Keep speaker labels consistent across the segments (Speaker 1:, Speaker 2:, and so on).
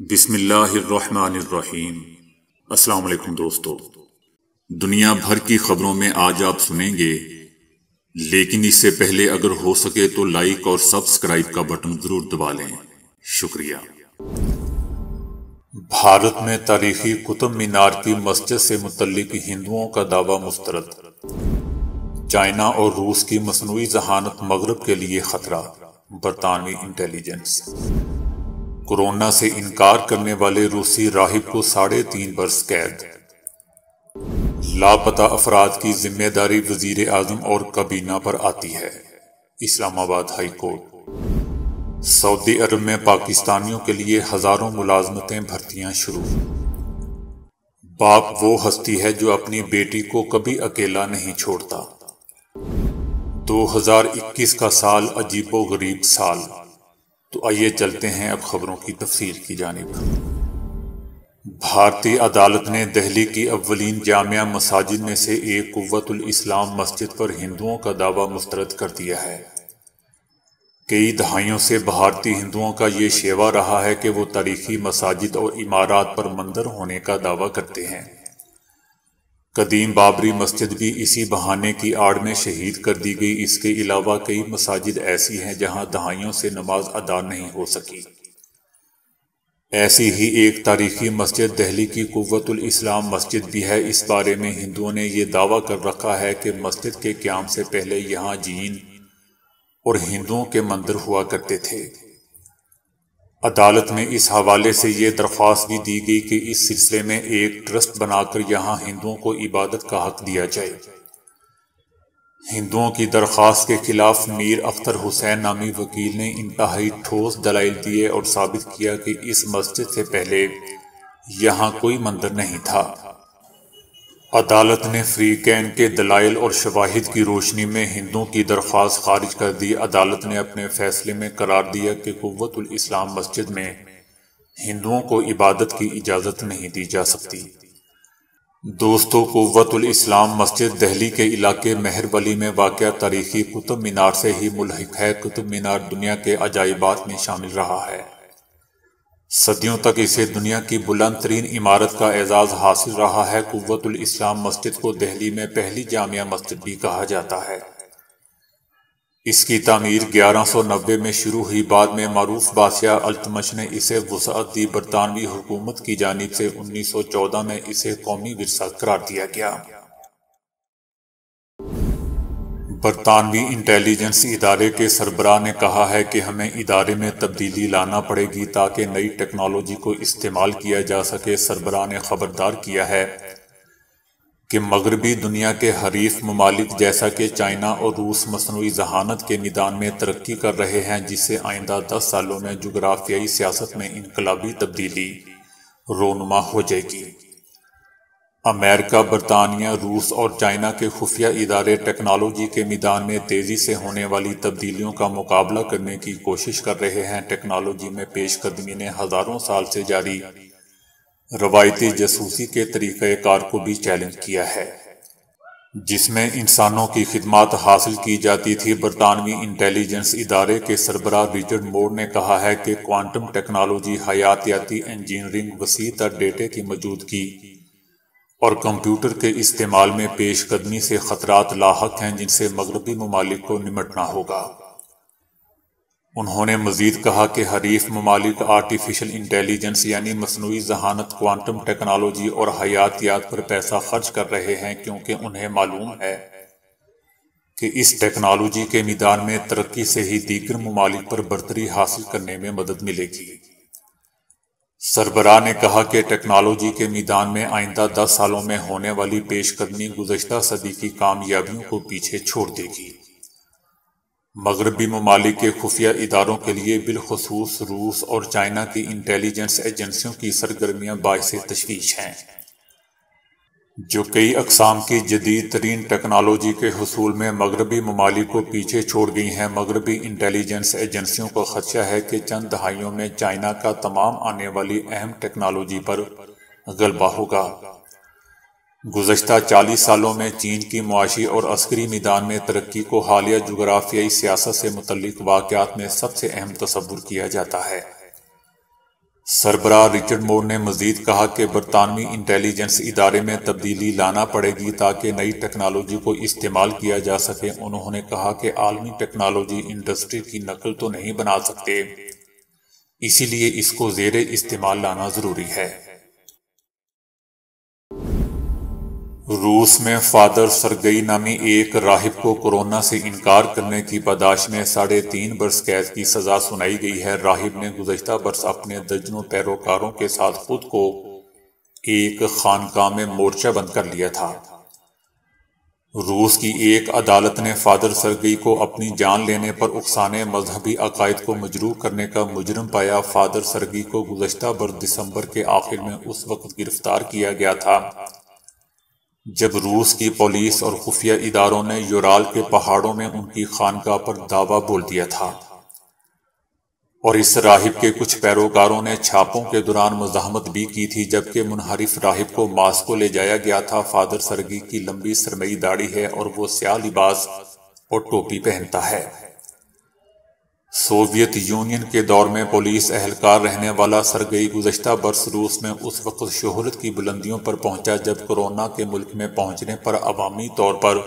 Speaker 1: بسم اللہ الرحمن الرحیم۔ السلام علیکم دوستو، دنیا بھر کی خبروں میں آج آپ سنیں گے، لیکن اس سے پہلے اگر ہو سکے تو لائک اور سبسکرائب کا بٹن ضرور دبا لیں۔ شکریہ۔ بھارت میں تاریخی قطب مینار کی مسجد سے متعلق ہندوؤں کا دعویٰ مسترد۔ چائنا اور روس کی مصنوعی ذہانت مغرب کے لیے خطرہ، برطانوی انٹیلیجنس۔ کورونا سے انکار کرنے والے روسی راہب کو 3.5 برس قید۔ لاپتہ افراد کی ذمہ داری وزیر اعظم اور کابینہ پر آتی ہے، اسلام آباد ہائی کورٹ۔ سعودی عرب میں پاکستانیوں کے لیے ہزاروں ملازمتیں بھرتیاں شروع۔ باپ وہ ہستی ہے جو اپنی بیٹی کو کبھی اکیلا نہیں چھوڑتا۔ 2021 کا سال عجیب و غریب سال۔ تو آئیے چلتے ہیں اب خبروں کی تفصیل کی جانب۔ بھارتی عدالت نے دہلی کی اولین جامع مساجد میں سے ایک قوت الاسلام مسجد پر ہندوؤں کا دعویٰ مسترد کر دیا ہے۔ کئی دہائیوں سے بھارتی ہندوؤں کا یہ شیوا رہا ہے کہ وہ تاریخی مساجد اور عمارات پر منظر ہونے کا دعویٰ کرتے ہیں۔ قدیم بابری مسجد بھی اسی بہانے کی آڑ میں شہید کر دی گئی۔ اس کے علاوہ کئی مساجد ایسی ہیں جہاں دہائیوں سے نماز ادا نہیں ہو سکی۔ ایسی ہی ایک تاریخی مسجد دہلی کی قوت الاسلام مسجد بھی ہے۔ اس بارے میں ہندوؤں نے یہ دعویٰ کر رکھا ہے کہ مسجد کے قیام سے پہلے یہاں جین اور ہندوؤں کے مندر ہوا کرتے تھے۔ عدالت میں اس حوالے سے یہ درخواست بھی دی گئی کہ اس سلسلے میں ایک ٹرسٹ بنا کر یہاں ہندوؤں کو عبادت کا حق دیا جائے۔ ہندوؤں کی درخواست کے خلاف میر اختر حسین نامی وکیل نے انتہائی ٹھوس دلائل دیے اور ثابت کیا کہ اس مسجد سے پہلے یہاں کوئی مندر نہیں تھا۔ عدالت نے فریقین کے دلائل اور شواہد کی روشنی میں ہندوؤں کی درخواست خارج کر دی۔ عدالت نے اپنے فیصلے میں قرار دیا کہ قوت الاسلام مسجد میں ہندوؤں کو عبادت کی اجازت نہیں دی جا سکتی۔ دوستو، قوت الاسلام مسجد دہلی کے علاقے مہر ولی میں واقع تاریخی قطب مینار سے ہی ملحق ہے۔ قطب مینار دنیا کے عجائبات میں شامل رہا ہے۔ صدیوں تک اسے دنیا کی بلند ترین عمارت کا اعزاز حاصل رہا ہے۔ قوت الاسلام مسجد کو دہلی میں پہلی جامع مسجد بھی کہا جاتا ہے۔ اس کی تعمیر 1190 میں شروع ہوئی۔ بعد میں معروف بادشاہ التمش نے اسے وسعت دی۔ برطانوی حکومت کی جانب سے 1914 میں اسے قومی ورثہ قرار دیا گیا۔ برطانوی انٹیلیجنس ادارے کے سربراہ نے کہا ہے کہ ہمیں ادارے میں تبدیلی لانا پڑے گی تاکہ نئی ٹیکنالوجی کو استعمال کیا جا سکے۔ سربراہ نے خبردار کیا ہے کہ مغربی دنیا کے حریف ممالک جیسا کہ چائنا اور روس مصنوعی ذہانت کے میدان میں ترقی کر رہے ہیں، جس سے آئندہ 10 سالوں میں جغرافیائی سیاست میں انقلابی تبدیلی رونما ہو جائے گی۔ امریکہ، برطانیہ، روس اور چائنا کے خفیہ ادارے ٹیکنالوجی کے میدان میں تیزی سے ہونے والی تبدیلیوں کا مقابلہ کرنے کی کوشش کر رہے ہیں۔ ٹیکنالوجی میں پیش قدمی نے ہزاروں سال سے جاری روایتی جاسوسی کے طریقہ کار کو بھی چیلنج کیا ہے، جس میں انسانوں کی خدمات حاصل کی جاتی تھی۔ برطانوی انٹیلیجنس ادارے کے سربراہ رچرڈ مور نے کہا ہے کہ کوانٹم ٹیکنالوجی، حیاتیاتی انجینئرنگ، وسیع تر ڈیٹا کی موجودگی اور کمپیوٹر کے استعمال میں پیش قدمی سے خطرات لاحق ہیں جن سے مغربی ممالک کو نمٹنا ہوگا۔ انہوں نے مزید کہا کہ حریف ممالک آرٹیفیشل انٹیلیجنس یعنی مصنوعی ذہانت، کوانٹم ٹیکنالوجی اور حیاتیات پر پیسہ خرچ کر رہے ہیں کیونکہ انہیں معلوم ہے کہ اس ٹیکنالوجی کے میدان میں ترقی سے ہی دیگر ممالک پر برتری حاصل کرنے میں مدد ملے گی۔ سربراہ نے کہا کہ ٹیکنالوجی کے میدان میں آئندہ 10 سالوں میں ہونے والی پیش قدمی گزشتہ صدی کی کامیابیوں کو پیچھے چھوڑ دے گی۔ مغربی ممالک کے خفیہ اداروں کے لیے، بالخصوص روس اور چائنا کی انٹیلیجنس ایجنسیوں کی سرگرمیاں باعث تشویش ہیں، جو کئی اقسام کی جدید ترین ٹیکنالوجی کے حصول میں مغربی ممالک کو پیچھے چھوڑ گئی ہیں۔ مغربی انٹیلیجنس ایجنسیوں کو خدشہ ہے کہ چند دہائیوں میں چائنا کا تمام آنے والی اہم ٹیکنالوجی پر غلبہ ہوگا۔ گزشتہ 40 سالوں میں چین کی معاشی اور عسکری میدان میں ترقی کو حالیہ جغرافیائی سیاست سے متعلق واقعات میں سب سے اہم تصور کیا جاتا ہے۔ سربراہ رچرڈ مور نے مزید کہا کہ برطانوی انٹیلیجنس ادارے میں تبدیلی لانا پڑے گی تاکہ نئی ٹیکنالوجی کو استعمال کیا جا سکے۔ انہوں نے کہا کہ عالمی ٹیکنالوجی انڈسٹری کی نقل تو نہیں بنا سکتے، اسی لیے اس کو زیر استعمال لانا ضروری ہے۔ روس میں فادر سرگئی نامی ایک راہب کو کورونا سے انکار کرنے کی پاداش میں 3.5 برس قید کی سزا سنائی گئی ہے۔ راہب نے گزشتہ برس اپنے درجنوں پیروکاروں کے ساتھ خود کو ایک خانقاہ میں مورچہ بند کر لیا تھا۔ روس کی ایک عدالت نے فادر سرگئی کو اپنی جان لینے پر اکسانے مذہبی عقائد کو مجروح کرنے کا مجرم پایا۔ فادر سرگئی کو گزشتہ برس دسمبر کے آخر میں اس وقت گرفتار کیا گیا تھا جب روس کی پولیس اور خفیہ اداروں نے یورال کے پہاڑوں میں ان کی خانقاہ پر دعویٰ بول دیا تھا، اور اس راہب کے کچھ پیروکاروں نے چھاپوں کے دوران مزاحمت بھی کی تھی۔ جبکہ منحرف راہب کو ماسکو لے جایا گیا تھا۔ فادر سرگئی کی لمبی سرمئی داڑھی ہے اور وہ سیاہ لباس اور ٹوپی پہنتا ہے۔ سوویت یونین کے دور میں پولیس اہلکار رہنے والا سرگئی گزشتہ برس روس میں اس وقت شہرت کی بلندیوں پر پہنچا جب کورونا کے ملک میں پہنچنے پر عوامی طور پر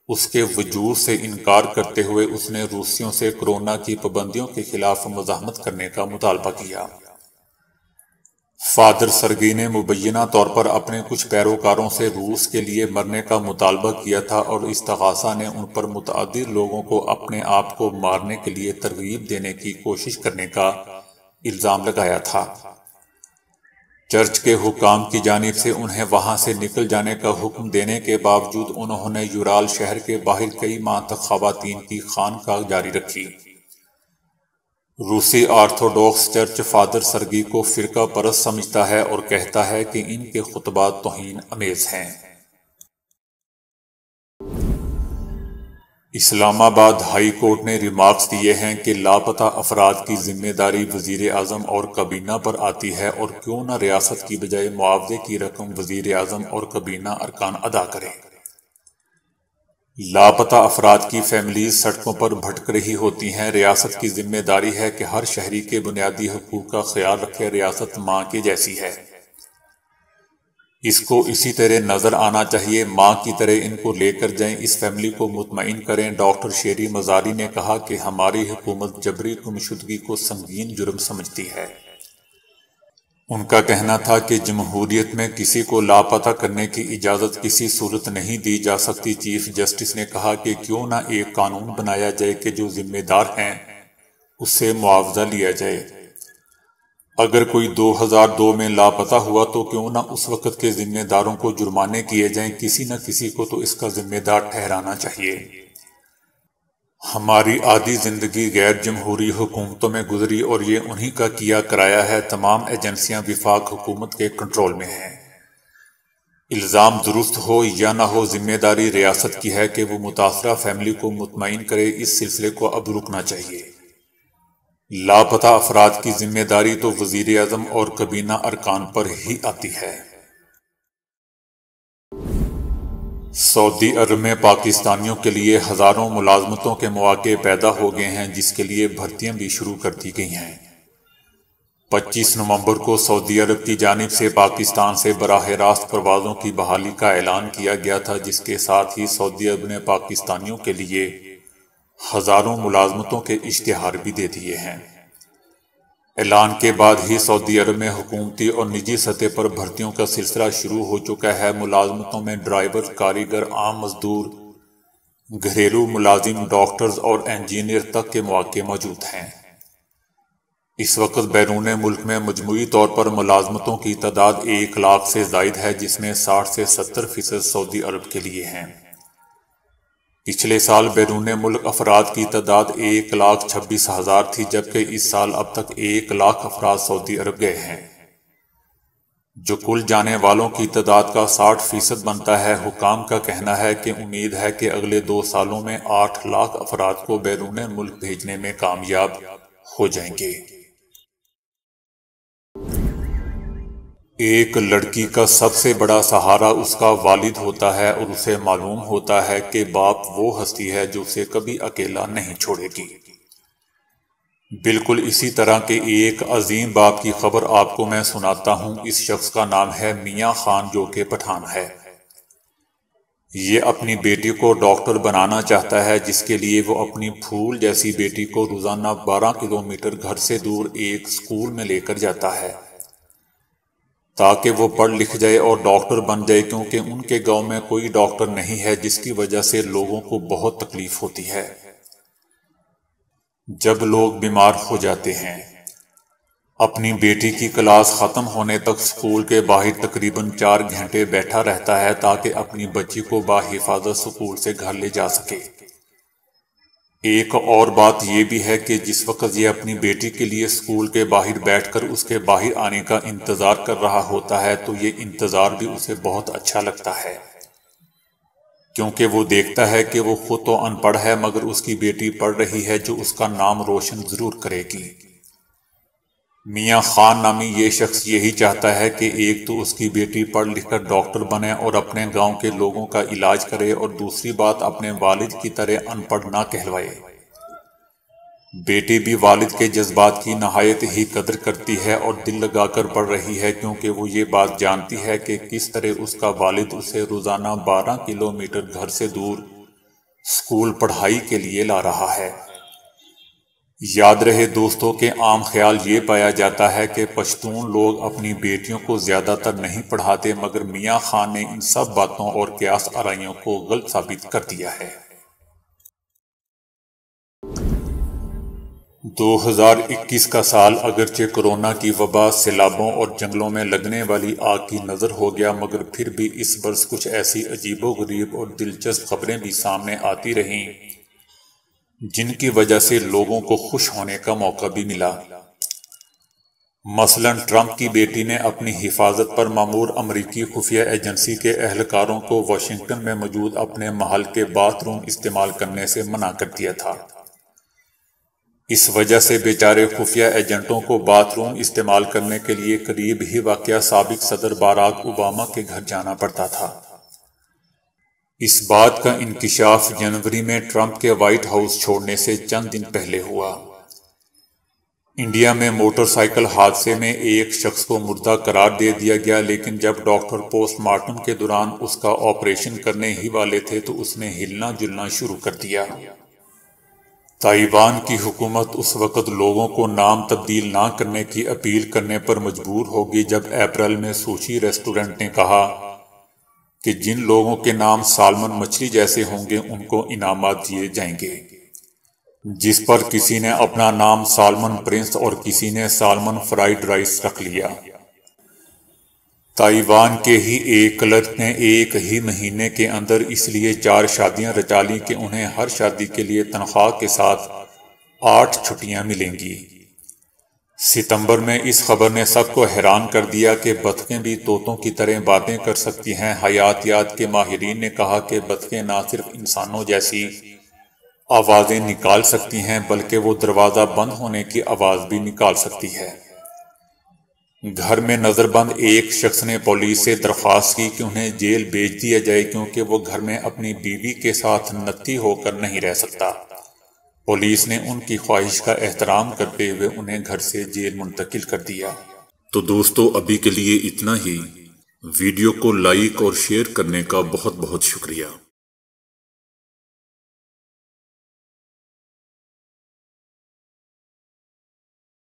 Speaker 1: اس کے وجود سے انکار کرتے ہوئے اس نے روسیوں سے کورونا کی پابندیوں کے خلاف مزاحمت کرنے کا مطالبہ کیا۔ فادر سرگئی نے مبینہ طور پر اپنے کچھ پیروکاروں سے روس کے لیے مرنے کا مطالبہ کیا تھا اور استغاثہ نے ان پر متعدد لوگوں کو اپنے آپ کو مارنے کے لیے ترغیب دینے کی کوشش کرنے کا الزام لگایا تھا۔ چرچ کے حکام کی جانب سے انہیں وہاں سے نکل جانے کا حکم دینے کے باوجود انہوں نے یورال شہر کے باہر کئی ماہ تک خواتین کی خانقاہ جاری رکھی۔ روسی آرتھوڈوکس چرچ فادر سرگئی کو فرقہ پرست سمجھتا ہے اور کہتا ہے کہ ان کے خطبات توہین آمیز ہیں۔ اسلام آباد ہائی کورٹ نے ریمارکس دیے ہیں کہ لاپتہ افراد کی ذمہ داری وزیر اعظم اور کابینہ پر آتی ہے، اور کیوں نہ ریاست کی بجائے معاوضے کی رقم وزیر اعظم اور کابینہ ارکان ادا کریں۔ لاپتہ افراد کی فیملیز سڑکوں پر بھٹک رہی ہوتی ہیں۔ ریاست کی ذمہ داری ہے کہ ہر شہری کے بنیادی حقوق کا خیال رکھے۔ ریاست ماں کی جیسی ہے، اس کو اسی طرح نظر آنا چاہیے، ماں کی طرح ان کو لے کر جائیں، اس فیملی کو مطمئن کریں۔ ڈاکٹر شیری مزاری نے کہا کہ ہماری حکومت جبری گمشدگی کو سنگین جرم سمجھتی ہے۔ ان کا کہنا تھا کہ جمہوریت میں کسی کو لاپتہ کرنے کی اجازت کسی صورت نہیں دی جا سکتی۔ چیف جسٹس نے کہا کہ کیوں نہ ایک قانون بنایا جائے کہ جو ذمہ دار ہیں اس سے معاوضہ لیا جائے۔ اگر کوئی 2002 میں لاپتہ ہوا تو کیوں نہ اس وقت کے ذمہ داروں کو جرمانے کیے جائیں، کسی نہ کسی کو تو اس کا ذمہ دار ٹھہرانا چاہیے۔ ہماری آدھی زندگی غیر جمہوری حکومتوں میں گزری اور یہ انہی کا کیا کرایا ہے۔ تمام ایجنسیاں وفاق حکومت کے کنٹرول میں ہیں۔ الزام درست ہو یا نہ ہو، ذمہ داری ریاست کی ہے کہ وہ متاثرہ فیملی کو مطمئن کرے۔ اس سلسلے کو اب رکنا چاہیے۔ لاپتہ افراد کی ذمہ داری تو وزیر اعظم اور کابینہ ارکان پر ہی آتی ہے۔ سعودی عرب میں پاکستانیوں کے لیے ہزاروں ملازمتوں کے مواقع پیدا ہو گئے ہیں، جس کے لیے بھرتیاں بھی شروع کر دی گئی ہیں۔ 25 نومبر کو سعودی عرب کی جانب سے پاکستان سے براہ راست پروازوں کی بحالی کا اعلان کیا گیا تھا، جس کے ساتھ ہی سعودی عرب نے پاکستانیوں کے لیے ہزاروں ملازمتوں کے اشتہار بھی دے دیے ہیں۔ اعلان کے بعد ہی سعودی عرب میں حکومتی اور نجی سطح پر بھرتیوں کا سلسلہ شروع ہو چکا ہے۔ ملازمتوں میں ڈرائیور، کاریگر، عام مزدور، گھریلو ملازم، ڈاکٹرز اور انجینئر تک کے مواقع موجود ہیں۔ اس وقت بیرون ملک میں مجموعی طور پر ملازمتوں کی تعداد 1 لاکھ سے زائد ہے، جس میں 60 سے 70% سعودی عرب کے لیے ہیں۔ پچھلے سال بیرون ملک افراد کی تعداد 1,26,000 تھی، جبکہ اس سال اب تک 1 لاکھ افراد سعودی عرب گئے ہیں، جو کل جانے والوں کی تعداد کا 60% بنتا ہے۔ حکام کا کہنا ہے کہ امید ہے کہ اگلے 2 سالوں میں 8 لاکھ افراد کو بیرون ملک بھیجنے میں کامیاب ہو جائیں گے۔ ایک لڑکی کا سب سے بڑا سہارا اس کا والد ہوتا ہے، اور اسے معلوم ہوتا ہے کہ باپ وہ ہستی ہے جو اسے کبھی اکیلا نہیں چھوڑے گی۔ بالکل اسی طرح کے ایک عظیم باپ کی خبر آپ کو میں سناتا ہوں۔ اس شخص کا نام ہے میاں خان، جو کہ پٹھان ہے۔ یہ اپنی بیٹی کو ڈاکٹر بنانا چاہتا ہے، جس کے لیے وہ اپنی پھول جیسی بیٹی کو روزانہ 12 کلومیٹر گھر سے دور ایک اسکول میں لے کر جاتا ہے تاکہ وہ پڑھ لکھ جائے اور ڈاکٹر بن جائے، کیونکہ ان کے گاؤں میں کوئی ڈاکٹر نہیں ہے، جس کی وجہ سے لوگوں کو بہت تکلیف ہوتی ہے جب لوگ بیمار ہو جاتے ہیں۔ اپنی بیٹی کی کلاس ختم ہونے تک اسکول کے باہر تقریباً 4 گھنٹے بیٹھا رہتا ہے تاکہ اپنی بچی کو بحفاظت اسکول سے گھر لے جا سکے۔ ایک اور بات یہ بھی ہے کہ جس وقت یہ اپنی بیٹی کے لیے اسکول کے باہر بیٹھ کر اس کے باہر آنے کا انتظار کر رہا ہوتا ہے تو یہ انتظار بھی اسے بہت اچھا لگتا ہے، کیونکہ وہ دیکھتا ہے کہ وہ خود تو ان پڑھ ہے مگر اس کی بیٹی پڑھ رہی ہے، جو اس کا نام روشن ضرور کرے گی۔ میاں خان نامی یہ شخص یہی چاہتا ہے کہ ایک تو اس کی بیٹی پڑھ لکھ کر ڈاکٹر بنے اور اپنے گاؤں کے لوگوں کا علاج کرے، اور دوسری بات اپنے والد کی طرح ان پڑھ نہ کہلوائے۔ بیٹی بھی والد کے جذبات کی نہایت ہی قدر کرتی ہے اور دل لگا کر پڑھ رہی ہے، کیونکہ وہ یہ بات جانتی ہے کہ کس طرح اس کا والد اسے روزانہ 12 کلومیٹر گھر سے دور اسکول پڑھائی کے لیے لا رہا ہے۔ یاد رہے دوستوں کہ عام خیال یہ پایا جاتا ہے کہ پشتون لوگ اپنی بیٹیوں کو زیادہ تر نہیں پڑھاتے، مگر میاں خان نے ان سب باتوں اور قیاس آرائیوں کو غلط ثابت کر دیا ہے۔ 2021 کا سال اگرچہ کورونا کی وبا، سیلابوں اور جنگلوں میں لگنے والی آگ کی نذر ہو گیا، مگر پھر بھی اس برس کچھ ایسی عجیب و غریب اور دلچسپ خبریں بھی سامنے آتی رہیں جن کی وجہ سے لوگوں کو خوش ہونے کا موقع بھی ملا۔ مثلاً ٹرمپ کی بیٹی نے اپنی حفاظت پر مامور امریکی خفیہ ایجنسی کے اہلکاروں کو واشنگٹن میں موجود اپنے محل کے باتھ روم استعمال کرنے سے منع کر دیا تھا۔ اس وجہ سے بیچارے خفیہ ایجنٹوں کو باتھ روم استعمال کرنے کے لیے قریب ہی واقع سابق صدر باراک اوباما کے گھر جانا پڑتا تھا۔ اس بات کا انکشاف جنوری میں ٹرمپ کے وائٹ ہاؤس چھوڑنے سے چند دن پہلے ہوا۔ انڈیا میں موٹر سائیکل حادثے میں ایک شخص کو مردہ قرار دے دیا گیا، لیکن جب ڈاکٹر پوسٹ مارٹم کے دوران اس کا آپریشن کرنے ہی والے تھے تو اس نے ہلنا جلنا شروع کر دیا۔ تائیوان کی حکومت اس وقت لوگوں کو نام تبدیل نہ کرنے کی اپیل کرنے پر مجبور ہوگی جب اپریل میں سوشی ریسٹورنٹ نے کہا کہ جن لوگوں کے نام سالمن مچھلی جیسے ہوں گے ان کو انعامات دیے جائیں گے، جس پر کسی نے اپنا نام سالمن پرنس اور کسی نے سالمن فرائیڈ رائس رکھ لیا۔ تائیوان کے ہی ایک کلرک نے ایک ہی مہینے کے اندر اس لیے 4 شادیاں رچا لیں کہ انہیں ہر شادی کے لیے تنخواہ کے ساتھ 8 چھٹیاں ملیں گی۔ ستمبر میں اس خبر نے سب کو حیران کر دیا کہ بطخیں بھی طوطوں کی طرح باتیں کر سکتی ہیں۔ حیاتیات کے ماہرین نے کہا کہ بطخیں نہ صرف انسانوں جیسی آوازیں نکال سکتی ہیں بلکہ وہ دروازہ بند ہونے کی آواز بھی نکال سکتی ہے۔ گھر میں نظر بند ایک شخص نے پولیس سے درخواست کی کہ انہیں جیل بھیج دیا جائے، کیونکہ وہ گھر میں اپنی بیوی کے ساتھ نتی ہو کر نہیں رہ سکتا۔ پولیس نے ان کی خواہش کا احترام کرتے ہوئے انہیں گھر سے جیل منتقل کر دیا۔ تو دوستو ابھی کے لیے اتنا ہی۔ ویڈیو کو لائک اور شیئر کرنے کا بہت بہت شکریہ۔